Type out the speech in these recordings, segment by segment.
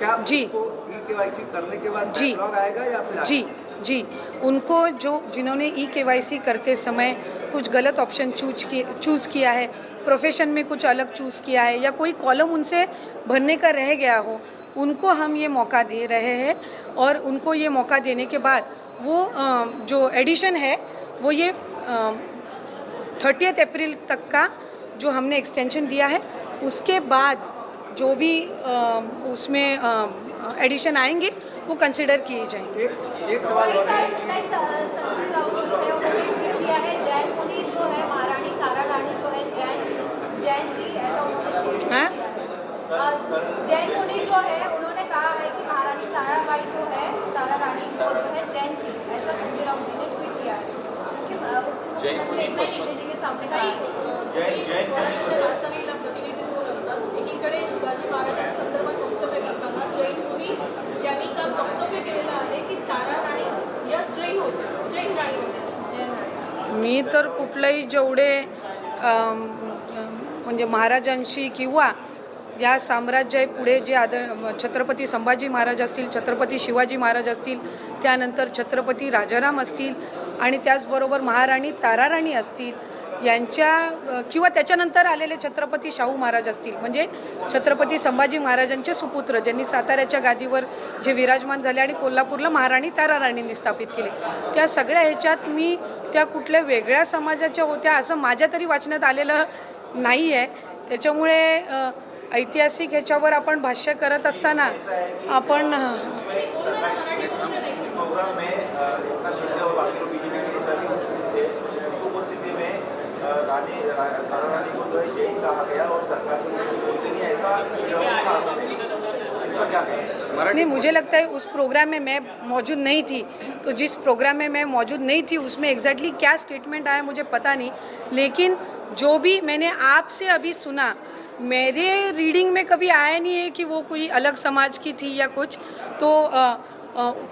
क्या जी केवाईसी करने के बाद जी बैकलॉग आएगा या फिर जी जी उनको जिन्होंने केवाईसी करते समय कुछ गलत ऑप्शन चूज़ किया है, प्रोफेशन में कुछ अलग चूज़ किया है या कोई कॉलम उनसे भरने का रह गया हो, उनको हम ये मौका दे रहे हैं। और उनको ये मौका देने के बाद वो जो एडिशन है वो ये 30 अप्रैल तक का जो हमने एक्सटेंशन दिया है, उसके बाद जो भी उसमें एडिशन आएंगे वो कंसिडर किए जाएंगे। एक सवाल और है। संजय राउत जो है उन्होंने ट्वीट किया है, जैन मुनि जो है महारानी तारा रानी जो है जैन थी, ऐसा उन्होंने स्टेट किया है। जैन मुनि जो है उन्होंने कहा है कि महारानी ताराबाई जो है तारा रानी वो जो है जैन थी, ऐसा संजय राउत जी ने ट्वीट किया है। के सामने राजधानीला प्रतिनिधित्व करतात, एकीकडे शिवाजी महाराजांच्या संदर्भात वक्तव्य करताना जैन मुनी यांनी काल वक्तव्य केलेलं आहे की तारा राणी या जैन होत्या, जैन राणी होत्या। मी तर कुठलंही जेवढे म्हणजे महाराजांशी किंवा या साम्राज्य पुढे जे छत्रपती संभाजी महाराज असतील, छत्रपती शिवाजी महाराज असतील, त्यानंतर छत्रपती राजाराम असतील आणि त्याचबरोबर महाराणी ताराराणी असतील, यांच्या किंवा त्याच्यानंतर आलेले छत्रपती शाहू महाराज असतील, म्हणजे छत्रपती संभाजी महाराजांचे सुपुत्र ज्यांनी साताऱ्याच्या गादीवर जे विराजमान झाले आणि कोल्हापूरला महाराणी ताराराणींनी स्थापित केले, त्या सगळ्या ह्याच्यात मी त्या कुठल्या वेगळ्या समाजाच्या होत्या असं माझ्या तरी वाचण्यात आलेलं नाही आहे। त्याच्यामुळे ऐतिहासिक ह्याच्यावर आपण भाष्य करत असताना आपण नहीं, मुझे लगता है उस प्रोग्राम में मैं मौजूद नहीं थी, तो जिस प्रोग्राम में मैं मौजूद नहीं थी उसमें एग्जैक्टली क्या स्टेटमेंट आया मुझे पता नहीं, लेकिन जो भी मैंने आपसे अभी सुना, मेरे रीडिंग में कभी आया नहीं है कि वो कोई अलग समाज की थी या कुछ। तो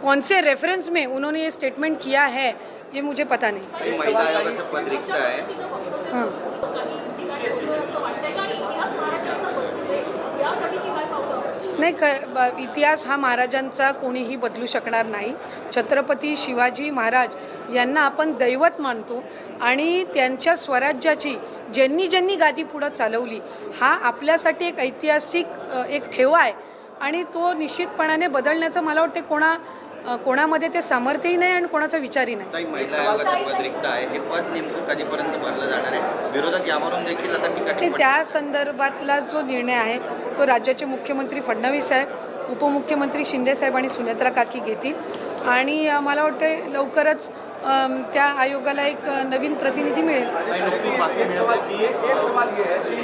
कौन से रेफरेंस में उन्होंने ये स्टेटमेंट किया है ये मुझे पता नहीं। महिला आयोगाचं पद रिक्त आहे। हां, नाही, इतिहास हा महाराजांचा कोणीही बदलू शकणार नाही। छत्रपती शिवाजी महाराज यांना आपण दैवत मानतो आणि त्यांच्या स्वराज्याची ज्यांनी ज्यांनी गादी पुढं चालवली हा आपल्यासाठी एक ऐतिहासिक एक ठेवा आहे आणि तो निश्चितपणाने बदलण्याचं मला वाटते कोणामध्ये ते सामर्थ्यही नाही आणि कोणाचा विचारही नाही। महिला आयोगाचं पद रिक्त आहे, हे पद नेमकं कधीपर्यंत भरलं जाणार आहे? विरोधक यावरून देखील आता टीका त्या संदर्भातला जो निर्णय आहे तो राज्याचे मुख्यमंत्री फडणवीस साहेब, उपमुख्यमंत्री शिंदे साहेब आणि सुनेत्रा काकी घेतील आणि मला वाटते लवकरच त्या आयोगाला एक नवीन प्रतिनिधी मिळेल। एक सवाल ये है कि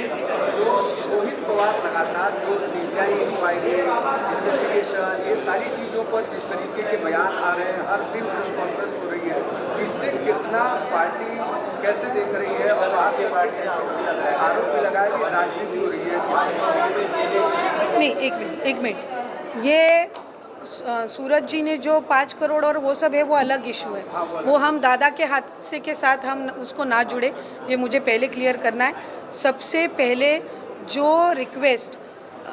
जो रोहित पवार लगातार जो सीबीआई इंक्वायरी, इन्वेस्टिगेशन, ये सारी चीज़ों पर जिस तरीके के बयान आ रहे हैं, हर दिन प्रेस कॉन्फ्रेंस हो रही है, इससे कितना पार्टी कैसे देख रही है और आज ये पार्टी ऐसे आरोप भी लगाया कि राजनीति हो रही है। नहीं, एक मिनट, ये सूरज जी ने जो 5 करोड़ और वो सब है वो अलग इशू है, वो हम दादा के हादसे के साथ हम उसको ना जुड़े, ये मुझे पहले क्लियर करना है। सबसे पहले जो रिक्वेस्ट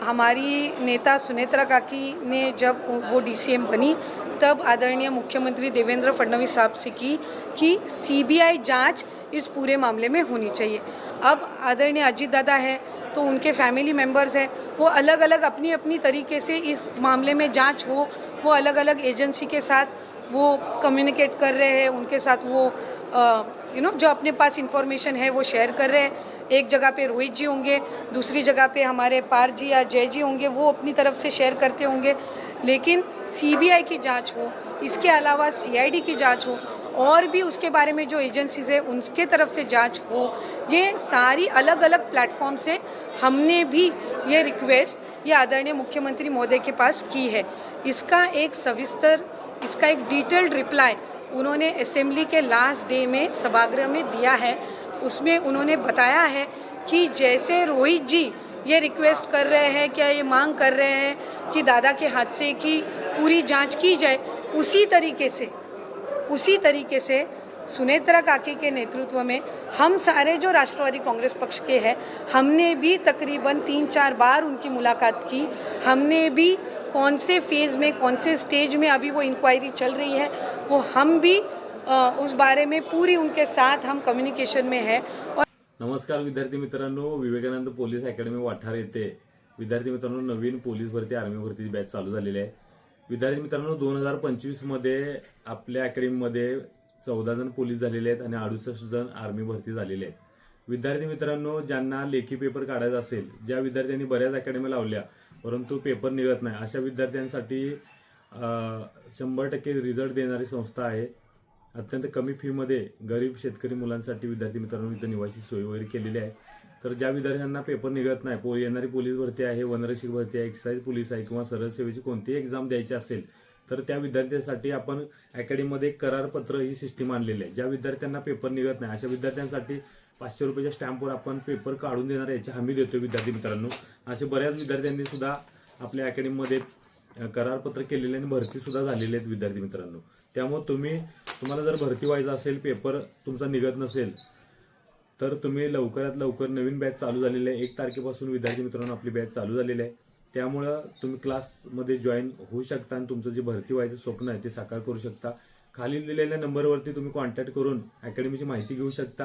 हमारी नेता सुनेत्रा काकी ने जब वो डीसीएम बनी तब आदरणीय मुख्यमंत्री देवेंद्र फडणवीस साहब से की कि सीबीआई जांच इस पूरे मामले में होनी चाहिए। अब आदरणीय अजीत दादा है तो उनके फैमिली मेंबर्स हैं, वो अलग अलग अपनी अपनी तरीके से इस मामले में जांच हो, वो अलग अलग एजेंसी के साथ वो कम्युनिकेट कर रहे हैं, उनके साथ वो जो अपने पास इंफॉर्मेशन है वो शेयर कर रहे हैं। एक जगह पे रोहित जी होंगे, दूसरी जगह पे हमारे पार जी या जय जी होंगे, वो अपनी तरफ से शेयर करते होंगे, लेकिन सीबीआई की जांच हो, इसके अलावा सीआईडी की जांच हो और भी उसके बारे में जो एजेंसीज है उनके तरफ से जांच हो, ये सारी अलग अलग प्लेटफॉर्म से हमने भी ये रिक्वेस्ट ये आदरणीय मुख्यमंत्री महोदय के पास की है। इसका एक डिटेल्ड रिप्लाई उन्होंने असेंबली के लास्ट डे में सभागृह में दिया है। उसमें उन्होंने बताया है कि जैसे रोहित जी ये रिक्वेस्ट कर रहे हैं, क्या ये मांग कर रहे हैं कि दादा के हादसे की पूरी जांच की जाए, उसी तरीके से सुनेत्रा काकी के नेतृत्व में हम सारे जो राष्ट्रवादी कांग्रेस पक्ष के हैं, हमने भी तकरीबन 3-4 बार उनकी मुलाकात की, हमने भी कौन से फेज़ में, कौन से स्टेज में अभी वो इंक्वायरी चल रही है, वो हम भी उस बारे में पूरी उनके साथ हम कम्युनिकेशन में है। और नमस्कार विद्यार्थी मित्रांनो, विवेकानंद पोलीस अकॅडमी वाठार येथे विद्यार्थी मित्रांनो नवीन पोलीस भरती आर्मी भरतीची बॅच चालू झालेली आहे। विद्यार्थी मित्रांनो 2025 मध्ये आपल्या अकॅडमीमध्ये 14 जण पोलीस झालेले आहेत आणि 68 जण आर्मी भरती झालेले आहेत। विद्यार्थी मित्रांनो ज्यांना लेखी पेपर काढायचा असेल, ज्या विद्यार्थ्यांनी बऱ्याच अकॅडमी लावल्या परंतु पेपर निघत नाही, अशा विद्यार्थ्यांसाठी 100% रिझल्ट देणारी संस्था आहे। अत्यंत कमी फीमध्ये गरीब शेतकरी मुलांसाठी विद्यार्थी मित्रांनो इथं निवासी सोय वगैरे केलेली आहे। तर ज्या विद्यार्थ्यांना पेपर निघत नाही, येणारी पोलीस भरती आहे, वनरक्षक भरती आहे, एक्साइज पोलीस आहे किंवा सरळ सेवेची कोणतीही एक्झाम द्यायची असेल तर त्या विद्यार्थ्यांसाठी आपण अकॅडमीमध्ये करारपत्र ही सिस्टीम आणलेली आहे। ज्या विद्यार्थ्यांना पेपर निघत नाही अशा विद्यार्थ्यांसाठी 500 रुपयाच्या स्टॅम्पवर आपण पेपर काढून देणार याची हमी देतो विद्यार्थी मित्रांनो। असे बऱ्याच विद्यार्थ्यांनी सुद्धा आपल्या अकॅडमीमध्ये करारपत्र केलेले आणि भरती सुद्धा झालेले आहेत विद्यार्थी मित्रांनो। त्यामुळे तुम्हाला जर भरती व्हायचं असेल, पेपर तुमचा निघत नसेल तर तुम्ही लवकरात लवकर, नवीन बॅच चालू झालेली आहे 1 तारखेपासून विद्यार्थी मित्रांनो आपली बॅच चालू झालेली आहे। त्यामुळे तुम्ही क्लासमध्ये जॉईन होऊ शकता आणि तुमचं जे भरती व्हायचं स्वप्न आहे ते साकार करू शकता। खाली दिलेल्या नंबरवरती तुम्ही कॉन्टॅक्ट करून अकॅडमीची माहिती घेऊ शकता।